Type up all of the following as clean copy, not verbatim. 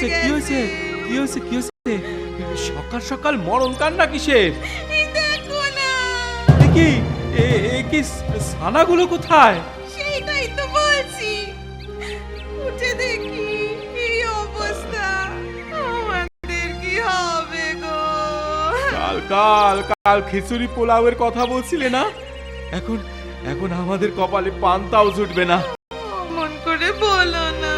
হয়েছে কি হয়েছে কি হয়েছে কি হয়েছে? সকাল সকাল মরণ কান্না কিসের? দেখো না, কি কি ছানাগুলো কোথায়? সেইটাই তো বলছি, উঠে দেখি এই অবস্থা, আমাদের কি হবে গো? কাল কাল কাল খিচুড়ি পোলাওয়ের কথা বলছিলে না? এখন এখন আমাদের কপালে পান্তাও জুটবে না। মন করে বলো না।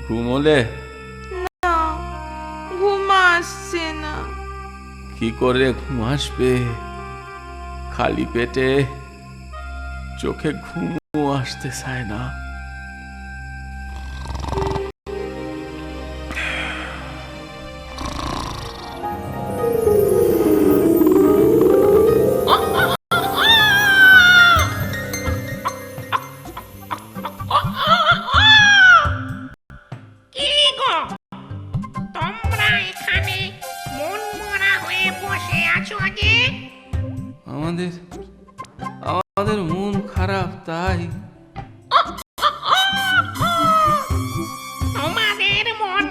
ঘুমোলে? না, ঘুম আসছে না। কি করে ঘুম আসবে? খালি পেটে চোখে ঘুমও আসতে চায় না। কি গো, তোমরা এখানে মন মরা হয়ে বসে আছো যে? আমাদের আমাদের মন খারাপ তাই। তোমাদের মন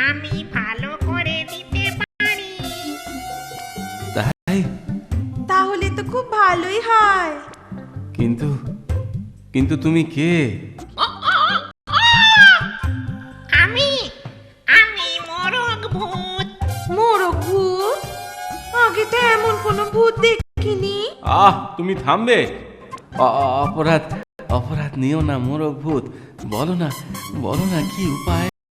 আমি ভালো করে দিতে পারি। তাই? তাহলে তো খুব ভালোই হয়। কিন্তু কিন্তু তুমি কে? আমি আমি মোরগ ভূত। মোরগ ভূত? আগে তো এমন কোনো ভূত দেখিনি। তুমি থামবে? অপরাধ অপরাধ নিও না মোরগ ভূত। বলো না কি উপায়?